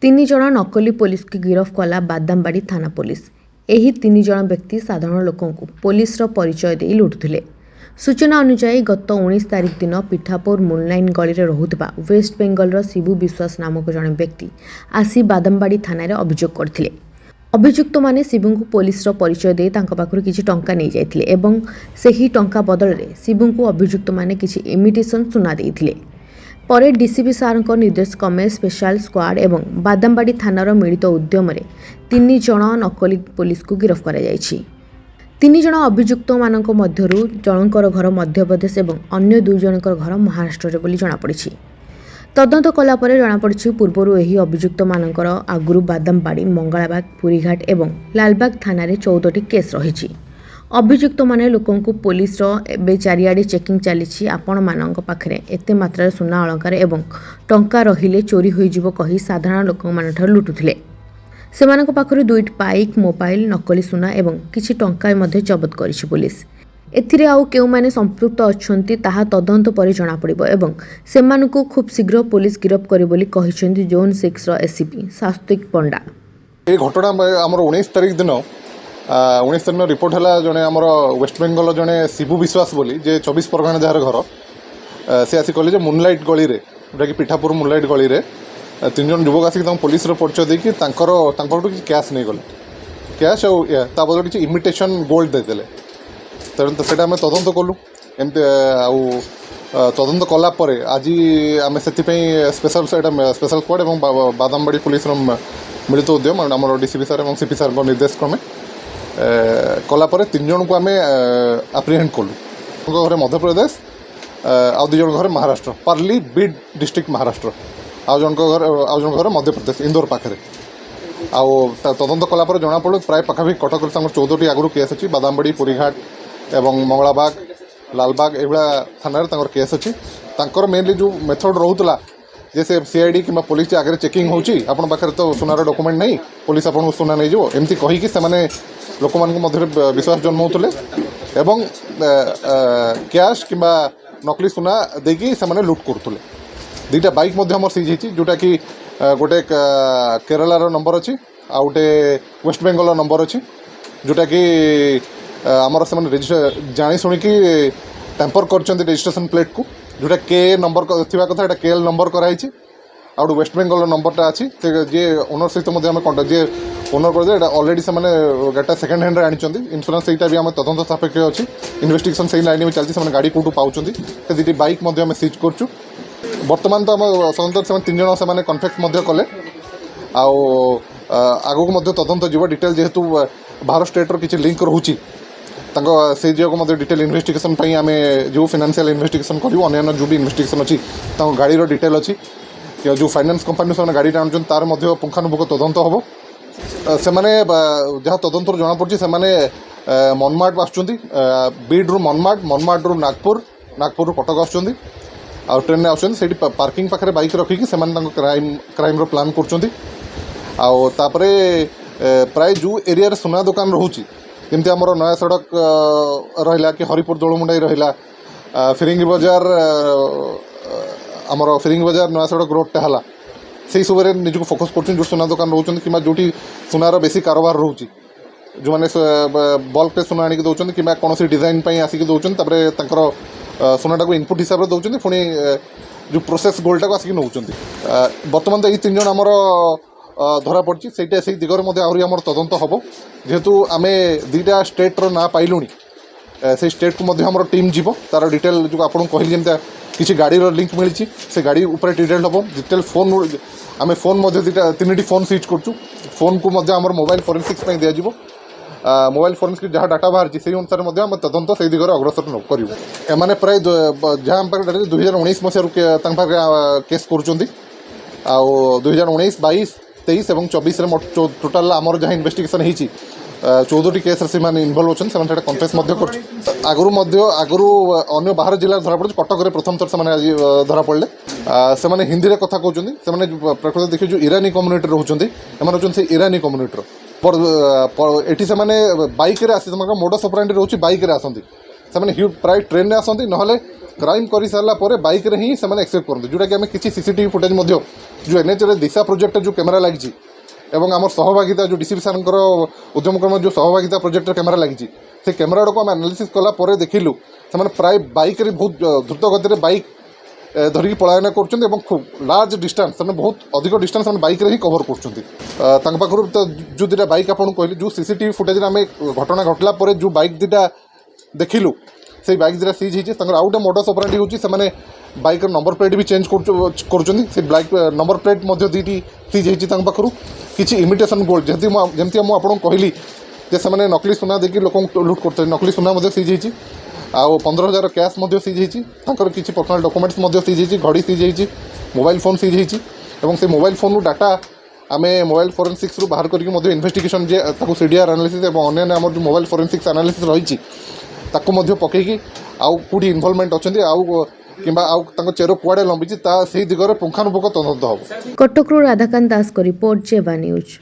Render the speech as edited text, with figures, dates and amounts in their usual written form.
ତିନି ଜଣ ନକଲି ପୋଲିସକୁ ଗିରଫ କଲା ବାଦାମବାଡ଼ି ଥାନା ପୋଲିସ। ଏହି ତିନି ଜଣ ବ୍ୟକ୍ତି ସାଧାରଣ ଲୋକଙ୍କୁ ପୋଲିସର ପରିଚୟ ଦେଇ ଲୁଟୁଥିଲେ। ସୂଚନା ଅନୁଯାୟୀ ଗତ 19 ତାରିଖ ଦିନ ପିଠାପୁର ମୁନଲାଇନ ଗଳିରେ ରହୁଥିବା ୱେଷ୍ଟବେଙ୍ଗଲର ଶିବୁ ବିଶ୍ୱାସ ନାମକ ଜଣେ ବ୍ୟକ୍ତି ଆସି ବାଦାମବାଡ଼ି ଥାନାରେ ଅଭିଯୋଗ କରିଥିଲେ। ଅଭିଯୁକ୍ତମାନେ ଶିବୁଙ୍କୁ ପୋଲିସର ପରିଚୟ ଦେଇ ତାଙ୍କ ପାଖରୁ କିଛି ଟଙ୍କା ନେଇଯାଇଥିଲେ ଏବଂ ସେହି ଟଙ୍କା ବଦଳରେ ଶିବୁଙ୍କୁ ଅଭିଯୁକ୍ତମାନେ କିଛି ଇମିଟେସନ ସୁନା ଦେଇଥିଲେ। ପରେ ଡିସିପି ସାର୍ଙ୍କ ନିର୍ଦ୍ଦେଶ କ୍ରମେ ସ୍ପେଶାଲ ସ୍କ୍ୱାଡ୍ ଏବଂ ବାଦାମବାଡ଼ି ଥାନାର ମିଳିତ ଉଦ୍ୟମରେ ତିନି ଜଣ ନକଲି ପୋଲିସକୁ ଗିରଫ କରାଯାଇଛି। ତିନି ଜଣ ଅଭିଯୁକ୍ତମାନଙ୍କ ମଧ୍ୟରୁ ଜଣଙ୍କର ଘର ମଧ୍ୟପ୍ରଦେଶ ଏବଂ ଅନ୍ୟ ଦୁଇ ଜଣଙ୍କର ଘର ମହାରାଷ୍ଟ୍ରରେ ବୋଲି ଜଣାପଡ଼ିଛି। ତଦନ୍ତ କଲା ପରେ ଜଣାପଡ଼ିଛି ପୂର୍ବରୁ ଏହି ଅଭିଯୁକ୍ତମାନଙ୍କର ଆଗରୁ ବାଦାମବାଡ଼ି, ମଙ୍ଗଳାବାଗ, ପୁରୀଘାଟ ଏବଂ ଲାଲବାଗ ଥାନାରେ 14ଟି କେସ୍ ରହିଛି। ଅଭିଯୁକ୍ତମାନେ ଲୋକଙ୍କୁ ପୋଲିସର ଏବେ ଚାରିଆଡ଼େ ଚେକିଂ ଚାଲିଛି, ଆପଣମାନଙ୍କ ପାଖରେ ଏତେ ମାତ୍ରାରେ ସୁନା ଅଳଙ୍କାର ଏବଂ ଟଙ୍କା ରହିଲେ ଚୋରି ହୋଇଯିବ କହି ସାଧାରଣ ଲୋକମାନଙ୍କଠାରୁ ଲୁଟୁଥିଲେ। ସେମାନଙ୍କ ପାଖରୁ 2ଟି ବାଇକ୍, ମୋବାଇଲ, ନକଲି ସୁନା ଏବଂ କିଛି ଟଙ୍କା ମଧ୍ୟ ଜବତ କରିଛି ପୋଲିସ। ଏଥିରେ ଆଉ କେଉଁମାନେ ସମ୍ପୃକ୍ତ ଅଛନ୍ତି ତାହା ତଦନ୍ତ ପରେ ଜଣାପଡ଼ିବ ଏବଂ ସେମାନଙ୍କୁ ଖୁବ୍ ଶୀଘ୍ର ପୋଲିସ ଗିରଫ କରିବ ବୋଲି କହିଛନ୍ତି ଜୋନ୍ 6ର ଏସିପି ସାତ୍ୱିକ ପଣ୍ଡା। এই ঘটনা আমার 19 তারিখ দিন 19 তারিখ রিপোর্ট হল জনে আমার ওয়েস্টবেঙ্গল জনে শিবু বিশ্বাস বলি যে 24 পরগনা যার ঘর সে আসি কলে যে মুনলাইট গলিরে যেটাকি পিঠাপুর মুনলাইট গলিরে তিন জন যুবক আসিকি তাঙ্ক পুলিশর পরিচয় ଦେଇକି ତାଙ୍କଠୁ କିଛି କ୍ୟାସ୍ ନେଇଗଲେ। କ୍ୟାସ୍ ଆଉ ତା ବଦଳରେ କିଛି ଇମିଟେସନ ଗୋଲ୍ଡ ଦେଇଦେଲେ। ତେଣୁ ସେଇଟା ଆମେ ତଦନ୍ତ କଲୁ। ଏମିତି ଆଉ ତଦନ୍ତ କଲା ପରେ ଆଜି ଆମେ ସେଥିପାଇଁ ସ୍ପେଶାଲ ସ୍କ୍ୱାଡ୍ ଏବଂ ବାଦାମବାଡ଼ି ପୁଲିସର ମିଳିତ ଉଦ୍ୟମ ଆମର ଡିସିପି ସାର୍ ଏବଂ ସିପି ସାର୍ଙ୍କ ନିର୍ଦ୍ଦେଶ କ୍ରମେ କଲା ପରେ ତିନି ଜଣଙ୍କୁ ଆମେ ଆପ୍ରିହେଣ୍ଡ କଲୁ। ତାଙ୍କ ଘରେ ମଧ୍ୟପ୍ରଦେଶ, ଆଉ ଦୁଇ ଜଣ ଘରେ ମହାରାଷ୍ଟ୍ର, ପାର୍ଲି ବିଡ୍ ଡିଷ୍ଟ୍ରିକ୍ଟ ମହାରାଷ୍ଟ୍ର, ଆଉ ଜଣଙ୍କ ଘର ମଧ୍ୟପ୍ରଦେଶ ଇନ୍ଦୋର ପାଖରେ। ଆଉ ତଦନ୍ତ କଲା ପରେ ଜଣାପଡ଼ିଲ ପ୍ରାୟ ପାଖାପାଖି କଟକରେ ତାଙ୍କର 14ଟି ଆଗରୁ କେସ୍ ଅଛି। ବାଦାମବାଡ଼ି, ପୁରୀଘାଟ ଏବଂ ମଙ୍ଗଳାବାଗ, ଲାଲବାଗ ଏଇଭଳିଆ ଥାନାରେ ତାଙ୍କର କେସ୍ ଅଛି। ତାଙ୍କର ମେନଲି ଯେଉଁ ମେଥଡ଼ ରହୁଥିଲା ଯେ ସେ ସିଆଇଡି କିମ୍ବା ପୋଲିସ ଆଗରେ ଚେକିଂ ହେଉଛି, ଆପଣଙ୍କ ପାଖରେ ତ ସୁନାର ଡକୁମେଣ୍ଟ ନାହିଁ, ପୋଲିସ ଆପଣଙ୍କୁ ସୁନା ନେଇଯିବ, ଏମିତି କହିକି ସେମାନେ ଲୋକମାନଙ୍କ ମଧ୍ୟରେ ବିଶ୍ୱାସ ଜନ୍ମାଉଥିଲେ ଏବଂ କ୍ୟାସ୍ କିମ୍ବା ନକଲି ସୁନା ଦେଇକି ସେମାନେ ଲୁଟ୍ କରୁଥିଲେ। 2ଟା ବାଇକ୍ ମଧ୍ୟ ଆମର ସିଜ୍ ହେଇଛି, ଯେଉଁଟାକି ଗୋଟେ କେରଳାର ନମ୍ବର ଅଛି ଆଉ ଗୋଟେ ୱେଷ୍ଟବେଙ୍ଗଲର ନମ୍ବର ଅଛି, ଯେଉଁଟାକି ଆମର ସେମାନେ ଜାଣି ଶୁଣିକି ଟ୍ୟାମ୍ପର କରିଛନ୍ତି ରେଜିଷ୍ଟ୍ରେସନ୍ ପ୍ଲେଟ୍କୁ, ଯେଉଁଟା କେ ନମ୍ବର ଥିବା କଥା ଏଇଟା KL ନମ୍ବର କରାହେଇଛି। ଆଉ ଗୋଟେ ୱେଷ୍ଟବେଙ୍ଗଲର ନମ୍ବରଟା ଅଛି, ସେ ଯିଏ ଓନର ସହିତ ମଧ୍ୟ ଆମେ କଣ୍ଟାକ୍ଟ, ଯିଏ ଓନର କରିଥିଲେ ଏଇଟା ଅଲରେଡ଼ି ସେମାନେ ଗାଡ଼ିଟା ସେକେଣ୍ଡ ହ୍ୟାଣ୍ଡରେ ଆଣିଛନ୍ତି। ଇନ୍ସୁରାନ୍ସ ସେଇଟା ବି ଆମେ ତଦନ୍ତ ସାପେକ୍ଷ ଅଛି, ଇନଭେଷ୍ଟିଗେସନ୍ ସେଇ ଲାଇନ୍ ବି ଚାଲିଛି, ସେମାନେ ଗାଡ଼ି କେଉଁଠୁ ପାଉଛନ୍ତି। ସେ 2ଟି ବାଇକ୍ ମଧ୍ୟ ଆମେ ସିଜ୍ କରୁଛୁ। ବର୍ତ୍ତମାନ ତ ଆମ ତଦନ୍ତରେ ସେମାନେ 3 ଜଣ ସେମାନେ କନଫେକ୍ଟ ମଧ୍ୟ କଲେ। ଆଉ ଆଗକୁ ମଧ୍ୟ ତଦନ୍ତ ଯିବ ଡିଟେଲ୍, ଯେହେତୁ ବାହାର ଷ୍ଟେଟ୍ର କିଛି ଲିଙ୍କ୍ ରହୁଛି ତାଙ୍କ ସେଇ ଜାଗାକୁ ମଧ୍ୟ ଡିଟେଲ୍ ଇନଭେଷ୍ଟିଗେସନ୍ ପାଇଁ ଆମେ ଯେଉଁ ଫିନାନ୍ସିଆଲ୍ ଇନଭେଷ୍ଟିଗେସନ୍ କରିବୁ। ଅନ୍ୟାନ୍ୟ ଯେଉଁ ବି ଇନଭେଷ୍ଟିଗେସନ୍ ଅଛି, ତାଙ୍କ ଗାଡ଼ିର ଡିଟେଲ୍ ଅଛି, ଯେଉଁ ଫାଇନାନ୍ସ କମ୍ପାନୀ ସେମାନେ ଗାଡ଼ିଟା ଆଣୁଛନ୍ତି ତାର ମଧ୍ୟ ପୁଙ୍ଖାନୁପୁଙ୍ଖ ତଦନ୍ତ ହେବ। ସେମାନେ ଯାହା ତଦନ୍ତରୁ ଜଣାପଡ଼ୁଛି ସେମାନେ ମନମାଡ଼ ଆସୁଛନ୍ତି, ବିଡ୍ରୁ ମନମାଡ଼ରୁ ନାଗପୁରରୁ କଟକ ଆସୁଛନ୍ତି, ଆଉ ଟ୍ରେନ୍ରେ ଆସୁଛନ୍ତି। ସେଇଠି ପାର୍କିଂ ପାଖରେ ବାଇକ୍ ରଖିକି ସେମାନେ ତାଙ୍କ କ୍ରାଇମ୍ର ପ୍ଲାନ୍ କରୁଛନ୍ତି। ଆଉ ତାପରେ ପ୍ରାୟ ଯେଉଁ ଏରିଆରେ ସୁନା ଦୋକାନ ରହୁଛି, ଯେମିତି ଆମର ନୟା ସଡ଼କ ରହିଲା କି ହରିପୁର ଦୋଳମୁଣ୍ଡାଇ ରହିଲା, ଫିରିଙ୍ଗି ବଜାର ଆମର ଫିରିଙ୍ଗି ବଜାର ନୟା ସଡ଼କ ରୋଡ଼ଟା ହେଲା, ସେଇ ସବୁରେ ନିଜକୁ ଫୋକସ୍ କରୁଛନ୍ତି ଯେଉଁ ସୁନା ଦୋକାନ ରହୁଛନ୍ତି କିମ୍ବା ଯେଉଁଠି ସୁନାର ବେଶୀ କାରବାର ରହୁଛି, ଯେଉଁମାନେ ବଲ୍କରେ ସୁନା ଆଣିକି ଦେଉଛନ୍ତି କିମ୍ବା କୌଣସି ଡିଜାଇନ୍ ପାଇଁ ଆସିକି ଦେଉଛନ୍ତି, ତାପରେ ତାଙ୍କର ସୁନାଟାକୁ ଇନପୁଟ୍ ହିସାବରେ ଦେଉଛନ୍ତି, ପୁଣି ଯେଉଁ ପ୍ରୋସେସ୍ ଗୋଲ୍ଡଟାକୁ ଆସିକି ନେଉଛନ୍ତି। ବର୍ତ୍ତମାନ ତ ଏଇ 3 ଜଣ ଆମର ଧରାପଡ଼ିଛି। ସେଇଟା ସେଇ ଦିଗରେ ମଧ୍ୟ ଆହୁରି ଆମର ତଦନ୍ତ ହେବ, ଯେହେତୁ ଆମେ 2ଟା ଷ୍ଟେଟ୍ର ନାଁ ପାଇଲୁଣି। ସେଇ ଷ୍ଟେଟ୍କୁ ମଧ୍ୟ ଆମର ଟିମ୍ ଯିବ, ତା'ର ଡିଟେଲ୍ ଯେଉଁ ଆପଣଙ୍କୁ କହିଲି ଯେମିତି କିଛି ଗାଡ଼ିର ଲିଙ୍କ୍ ମିଳିଛି, ସେ ଗାଡ଼ି ଉପରେ ଡିଟେଲ୍ ହେବ। ଡିଟେଲ୍ ଫୋନ୍ ଆମେ ଫୋନ୍ ମଧ୍ୟ 3ଟି ଫୋନ୍ ସିଜ୍ କରୁଛୁ। ଫୋନ୍କୁ ମଧ୍ୟ ଆମର ମୋବାଇଲ୍ ଫରେନ୍ସିକ୍ସ ପାଇଁ ଦିଆଯିବ। ମୋବାଇଲ୍ ଫରେନ୍ସିକ୍ସ ଯାହା ଡାଟା ବାହାରିଛି ସେଇ ଅନୁସାରେ ମଧ୍ୟ ଆମେ ତଦନ୍ତ ସେଇ ଦିଗରେ ଅଗ୍ରସର କରିବୁ। ଏମାନେ ପ୍ରାୟ ଯାହା ଆମ ପାଖରେ 2019 ମସିହାରୁ ତାଙ୍କ ପାଖରେ କେସ୍ କରୁଛନ୍ତି। ଆଉ 2019, 22, 23 ଏବଂ 24ରେ ଟୋଟାଲ୍ ଆମର ଯାହା ଇନଭେଷ୍ଟିଗେସନ୍ ହେଇଛି 14ଟି କେସ୍ରେ ସେମାନେ ଇନଭଲ୍ଭ ଅଛନ୍ତି। ସେମାନେ ସେଇଟା କନଫେସ୍ ମଧ୍ୟ କରୁଛନ୍ତି। ଆଗରୁ ଅନ୍ୟ ବାହାର ଜିଲ୍ଲାରେ ଧରାପଡ଼ିଛି, କଟକରେ ପ୍ରଥମ ଥର ସେମାନେ ଆଜି ଧରାପଡ଼ିଲେ। ସେମାନେ ହିନ୍ଦୀରେ କଥା କହୁଛନ୍ତି। ସେମାନେ ପ୍ରକୃତ ଦେଖି ଯେଉଁ ଇରାନୀ କମ୍ୟୁନିଟିରେ ରହୁଛନ୍ତି, ଏମାନେ ହେଉଛନ୍ତି ସେ ଇରାନୀ କମ୍ୟୁନିଟିର। ଏଠି ସେମାନେ ବାଇକ୍ରେ ଆସି ସେମାନଙ୍କ ମୋଡସ୍ ଅପରାଣ୍ଡି ରହୁଛି, ବାଇକ୍ରେ ଆସନ୍ତି। ସେମାନେ ପ୍ରାୟ ଟ୍ରେନ୍ରେ ଆସନ୍ତି, ନହେଲେ क्राइम कर सारा पर बाइक रे ही से एक्सेप्ट करते जोटा कि आम किसी सीसीटीवी फुटेज जो एनएचआर दिशा प्रोजेक्ट जो कैमेरा लगी एवं आम सहभागिता जो डीसीपी सार उद्यमक्रम जो सहभागिता प्रोजेक्ट कैमेरा लगी से कैमेरा को आम एनालिसिस कला देखिलु से प्राय बाइक रे बहुत द्रुत गति बाइक धरिकी पलायन कर खूब लार्ज डिस्टेंस से बहुत अधिक डिस्टेंस बाइक ही कवर कर तो जो दुटा बाइक आपको कहली जो सीसीटीवी फुटेज आम घटना घटला पर जो बाइक दुटा देखिलु से बाइक दुटा सीज होती आउ गए मॉडस ऑपरेंडी होची से बाइक नंबर प्लेट भी चेंज कर बाइक नंबर प्लेट दुईटी सीज होती पाखु किसी इमिटेसन गोल्ड जमी मुझे कहली से नकली सुना देखिए लोक लुट करते नकली सुना सीज होती आउ 15,000 कैश सीज होती किसी पर्सनल डॉक्यूमेंट्स सीज होती घड़ी सीज होती मोबाइल फोन सीज होती से मोबाइल फोन डाटा आम मोबाइल फोरेंसिक्स रू बाहर करके इन्वेस्टिगेशन जे सीडीआर एनालिसिस और अन्य आम जो मोबाइल फोरेंसिक्स एनालिसिस रही पकईकी आउ कौटी इनवल्वमेंट अच्छे आउ किंबा आउ चेर कुआड़े लंबी से दिगरे पुंखानुपुंख तदंत हम। कटकरू राधाकांत दास को रिपोर्ट जेबा न्यूज।